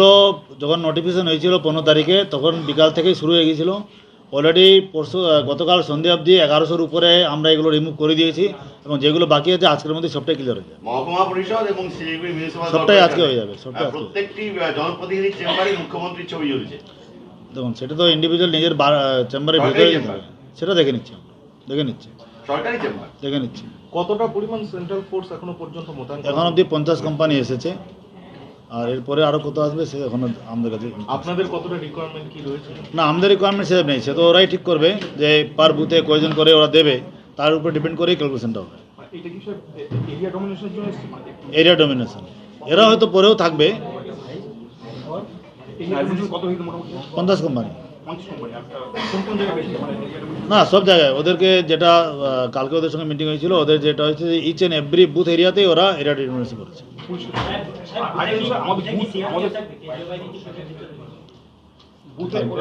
তো যখন নোটিফিকেশন হয়েছিল 15 তারিখে তখন বিকাল থেকেই শুরু হয়ে গিয়েছিল। অলরেডি গতকাল সন্ধ্যা অবধি 1100-র উপরে আমরা এগুলো রিমুভ করে দিয়েছি এবং যেগুলো বাকি আছে আজকের মধ্যে সবটাই ক্লিয়ার হয়ে যাবে। মহকুমা পরিষদ এবং শিলিগুড়ি মিউনিসিপাল সবটাই আজকে হয়ে যাবে, সবটাই আজকে। প্রত্যেকটি জনপ্রতিনিধির চেম্বারে মুখ্যমন্ত্রীর ছবি ঝুলছে। দেখুন সেটা তো ইন্ডিভিজুয়াল নিজের চেম্বারে ভেতরে যেতে হবে, সেটা দেখে নিচ্ছি, দেখে নিচ্ছি, সরকারি চেম্বার দেখে নিচ্ছি। কতটা পরিমাণ সেন্ট্রাল ফোর্স এখনো পর্যন্ত মোতায়েন? এখন অবধি 50 কোম্পানি এসেছে, আর এরপরে আরও কত আসবে সে এখনো আমাদের কাছে। আপনাদের কতটা রিকোয়ারমেন্ট কি রয়েছে? না, আমাদের রিকোয়ারমেন্ট সেভাবে নেই, সে তো ওরাই ঠিক করবে যে পার বুথে কয়জন করে ওরা দেবে, তার উপর ডিপেন্ড করেই ক্যালকুলেশনটা হবে। এটা কি স্যার এরিয়া ডমিনেশনের জন্য? এরিয়া ডমিনেশন এরা হয়তো পরেও থাকবে। কত হইতে মোটামুটি? 50 কোম্পানি 50 কোম্পানি। কোন কোন জায়গায় বেশি মানে এরিয়া ডমিনেশন? না, সব জায়গায় ওদেরকে যেটা কালকে ওদের সঙ্গে মিটিং হয়েছিল, ওদের যেটা হচ্ছে যে ইচ অ্যান্ড এভরি বুথ এরিয়াতেই ওরা এরিয়া ডিটারমিনেশন করেছে।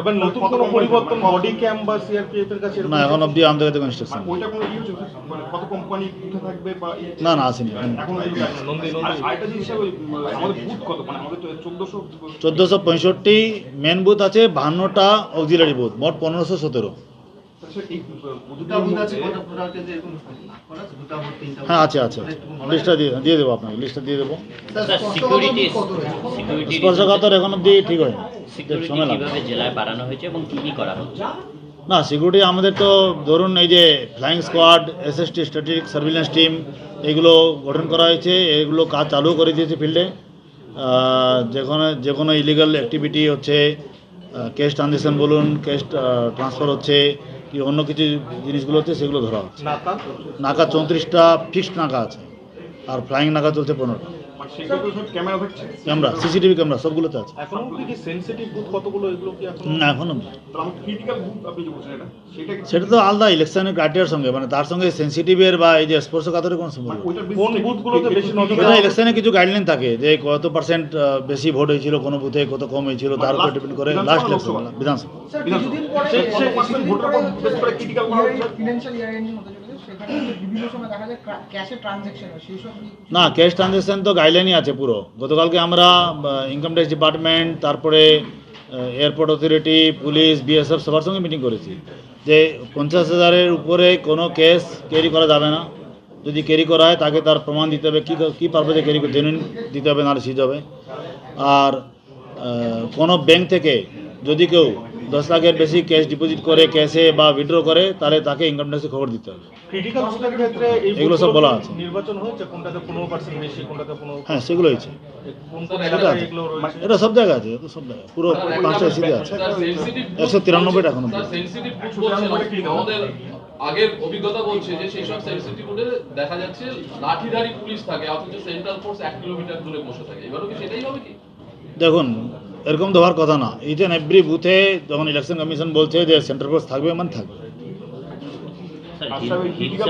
এবার নতুন কোনো পরিবর্তন বডি ক্যাম্প বা সিআরপিএফ এর কাছে? না, এখন অবধি আমাদের কাছে কোনো ইনস্ট্রাকশন। ওইটা কোনো ইউজ মানে কত কোম্পানি বুথে থাকবে বা না না, আসেনি এখন আরেকটা জিনিস আমাদের বুথ কত, মানে আমাদের তো 1465 মেন বুথ আছে, 52টা অক্সিলারি বুথ, মোট 1517। হ্যাঁ আছে আছে, লিস্টটা দিয়ে দেবো আপনাকে, লিস্টটা দিয়ে দেবো। স্পর্শকাতর এখন অবধি ঠিক হয় সময় লাগবে। জেলায় বাড়ানো হয়েছে এবং কি কি করা হচ্ছে? না, সিকিউরিটি আমাদের তো ধরুন এই যে flying squad, SST strategic surveillance team, এগুলো গঠন করা হয়েছে, এগুলো কাজ চালু করে দিয়েছে ফিল্ডে। যে কোনো ইলিগাল অ্যাক্টিভিটি হচ্ছে, ক্যাশ ট্রানজ্যাকশন বলুন, ক্যাশ ট্রান্সফার হচ্ছে কি অন্য কিছু জিনিসগুলো হচ্ছে, সেগুলো ধরা হচ্ছে। নাকা 34টা ফিক্সড নাকা আছে, আর ফ্লাইং নাকা চলছে 15টা। ক্যামেরা, সিসিটিভি ক্যামেরা সবগুলোতে আছে। এখনো কি সেনসিটিভ বুথ কতগুলো, এগুলো কি এখন? না, এখনো ক্রিটিক্যাল বুথ আপনি যে বলছেন সেটা সেটা তো আলাদা ইলেকশনের ক্রাইটেরিয়ার সঙ্গে, মানে তার সঙ্গে সেন্সিটিভের বা এই যে স্পর্শকাতরের কোনো সম্পর্ক নেই। কোন বুথগুলোতে বেশি নজর? এটা ইলেকশনে কিছু গাইডলাইন থাকে যে কত পার্সেন্ট বেশি ভোট হয়েছিল, কোনো বুথে কত কম হয়েছিল, তার উপর ডিপেন্ড করে লাস্ট ইলেকশন বিধানসভা। না, ক্যাশ ট্রানজ্যাকশন তো গাইডলাইনই আছে পুরো। গতকালকে আমরা ইনকাম ট্যাক্স ডিপার্টমেন্ট, তারপরে এয়ারপোর্ট অথরিটি, পুলিশ, বিএসএফ সবার সঙ্গে মিটিং করেছি যে 50,000-এর উপরে কোনো কেস ক্যারি করা যাবে না। যদি ক্যারি করা হয় তাকে তার প্রমাণ দিতে হবে, কী পারপাসে ক্যারি করে, জেনুইন দিতে হবে, নাহলে সিজ হবে। আর কোনো ব্যাংক থেকে যদি কেউ 10 লাখের বেশি ক্যাশ ডিপোজিট করে, ক্যাশে বা উইথড্র করে, তাহলে তাকে ইনকাম ট্যাক্সে খবর দিতে হবে। ক্রিটিক্যাল বুথের ক্ষেত্রে এগুলো সব বলা আছে। নির্বাচন হয়েছে কোনটাতে 15% বেশি, কোনটাতে 15? হ্যাঁ, সেগুলো হয়েছে, এটা সব জায়গায় আছে, এটা সব জায়গায় পুরো 5টা এসিতে আছে। 193টা এখন আমাদের আগের অভিজ্ঞতা বলছে যে সেই সব সেনসিটিভ বুথে দেখা যাচ্ছে লাঠিধারী পুলিশ থাকে, অথচ সেন্ট্রাল ফোর্স 1 কিলোমিটার দূরে বসে থাকে। এবারও কি সেটাই হবে কি? দেখুন, এরকম তো হওয়ার কথা না। ইচ অ্যান্ড এভরি বুথে যখন ইলেকশন কমিশন বলছে যে সেন্ট্রাল ফোর্স থাকবে, মানে থাকবে।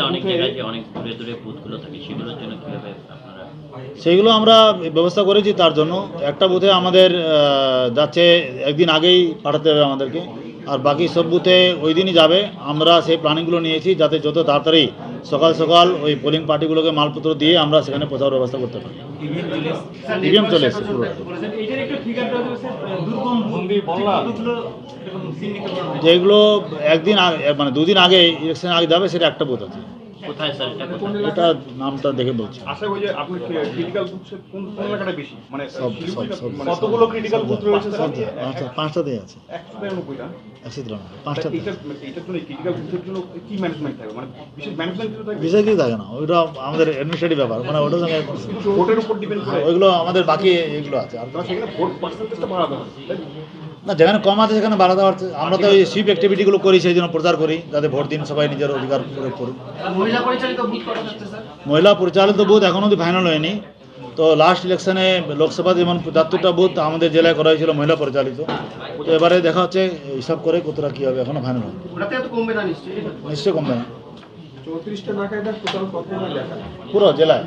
অনেক জায়গায় যে অনেক দূরে দূরে বুথগুলো থাকে, সেগুলোর জন্য কিভাবে আপনারা? সেইগুলো আমরা ব্যবস্থা করেছি। তার জন্য একটা বুথে আমাদের যাচ্ছে, একদিন আগেই পাঠাতে হবে আমাদেরকে, আর বাকি সব বুথে ওই দিনই যাবে। আমরা সেই প্ল্যানিংগুলো নিয়েছি যাতে যত তাড়াতাড়ি সকাল সকাল ওই পোলিং পার্টিগুলোকে মালপত্র দিয়ে আমরা সেখানে পৌঁছানোর ব্যবস্থা করতে পারি। ইভিএম চলে এসেছে পুরো। যেগুলো একদিন মানে 2 দিন আগে ইলেকশন আগে যাবে, সেটা একটা বুথ আছে। কোথায় স্যার এটা নামটা দেখে বলছি। আশা করি যে আপনি ক্রিটিক্যাল বুথ কোন এলাকাটা বেশি, মানে সব কতগুলো ক্রিটিক্যাল বুথ রয়েছে স্যার? 5টাতেই আছে। 193টা। 5টাতে। এইটার জন্য ক্রিটিক্যাল বুথের জন্য কি ম্যানেজমেন্ট থাকে, মানে বিশেষ ম্যানেজমেন্ট থাকে? বিষয় কিছু থাকে না, ওইটা আমাদের অ্যাডমিনিস্ট্রেটিভ ব্যাপার, মানে ওটার সঙ্গে ভোটের উপর ডিপেন্ড করে। ওইগুলো আমাদের বাকি এগুলো আছে। আর সেখানে ভোট পার্সেন্টেজটা বাড়াতে হবে না, যেখানে কম আছে সেখানে বাড়াতে পারছে। আমরা তো এই সুইপ অ্যাক্টিভিটিগুলো করি, সেই জন্য প্রচার করি যাতে ভোট দিন সবাই নিজের অধিকার প্রয়োগ করুন। মহিলা পরিচালিত বুথ এখনও অবধি ফাইনাল হয়নি। তো লাস্ট ইলেকশনে লোকসভা যেমন 75টা বুথ আমাদের জেলায় করা হয়েছিল মহিলা পরিচালিত। তো এবারে দেখা হচ্ছে হিসাব করে কতটা কী হবে, এখনও ফাইনাল হয়নি। নিশ্চয়ই কমবে না। 34টা নাকায় টোটাল কত লেখা? পুরো জেলায়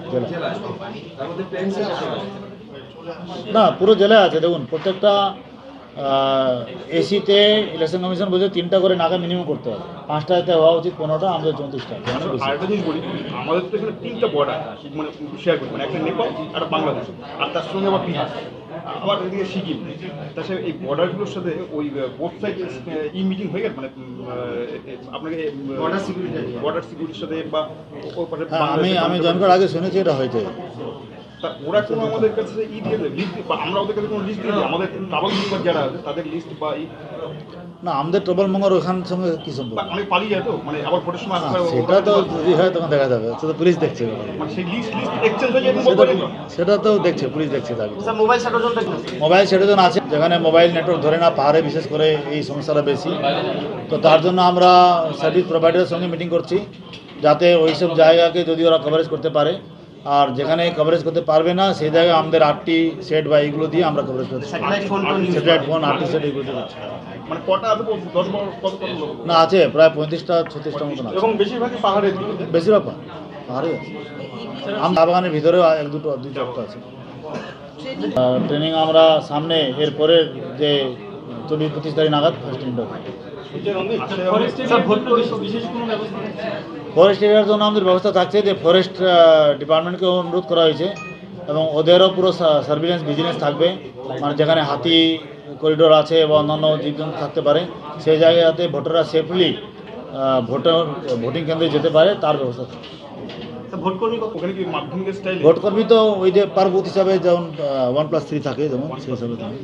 না, পুরো জেলায় আছে। দেখুন, প্রত্যেকটা এসিতে ইলেকশন কমিশন বলছে 3টা করে নাকা মিনিমাম করতে হবে। 5টাতে হওয়া উচিত, 15টা, আমাদের 34টা। আরেকটা জিনিস বলি, আমাদের তো এখানে 3টা বর্ডার মানে শেয়ার করি, মানে একটা নেপাল আর বাংলাদেশ, আর তার সঙ্গে আবার বিহার। আবার এদিকে সিকিম, তাছাড়া এই বর্ডারগুলোর সাথে ওই বোথ সাইড ই মিটিং হয়ে গেল, মানে আপনাকে বর্ডার সিকিউরিটির সাথে বা হ্যাঁ, আমি জয়েন করার আগে শুনেছি এটা হয়েছে। তা ওরা কোনো আমাদের কাছে ই দিয়ে লিস্ট, বা আমরা ওদের কাছে কোনো লিস্ট দিয়ে দিই আমাদের ট্রাভেল মেম্বার যারা আছে তাদের লিস্ট বা না, আমাদের ট্রাভেল মঙ্গল ওখান সঙ্গে কি সম্পর্ক? অনেক পালিয়ে যায় তো, মানে আবার ভোটের সময় আসতে হয়, সেটা তো যদি হয় তখন দেখা যাবে, সেটা তো পুলিশ দেখছে। মানে সেই লিস্ট এক্সচেঞ্জ হয়ে যায়। সেটা তো দেখছে, পুলিশ দেখছে তাকে। মোবাইল সেটজনটা মোবাইল সেটজন আছে, যেখানে মোবাইল নেটওয়ার্ক ধরে না, পাহাড়ে বিশেষ করে এই সমস্যাটা বেশি। তো তার জন্য আমরা সার্ভিস প্রোভাইডারের সঙ্গে মিটিং করছি, যাতে ওইসব জায়গাকে যদি ওরা কভারেজ করতে পারে, আর যেখানে কভারেজ করতে পারবে না সেই জায়গায় আমাদের 8টি সেট বা এইগুলো দিয়ে আমরা কভারেজ করছি। স্যাটেলাইট ফোন 8টি সেট এগুলো দিয়ে করছি। মানে কটা আছে, 10-12 কত লোক না, আছে প্রায় 35টা-36টার মতন আছে, এবং বেশিরভাগই পাহাড়ের দিকে। বেশিরভাগ পাহাড়ে আছে। আম বাগানের ভিতরেও 1-2-3টা আছে। ট্রেনিং আমরা সামনে এরপরের যে 24-25 তারিখ নাগাদ ফার্স্ট ট্রেনিংটা হবে। ফরেস্ট এরিয়ার জন্য আমাদের ব্যবস্থা থাকছে, যে ফরেস্ট ডিপার্টমেন্টকে অনুরোধ করা হয়েছে এবং ওদেরও পুরো সার্ভিলেন্স বিজিনেস থাকবে, মানে যেখানে হাতি করিডোর আছে বা অন্যান্য জীবজন্তু থাকতে পারে সেই জায়গায় যাতে ভোটাররা সেফলি ভোটিং কেন্দ্রে যেতে পারে তার ব্যবস্থা থাকবে। ওখানে কি মাধ্যমিক স্টাইল ভোট কর্মী তো ওই যে পার বুথ হিসাবে যেমন 1+3 থাকে, যেমন সেই হিসাবে থাকে।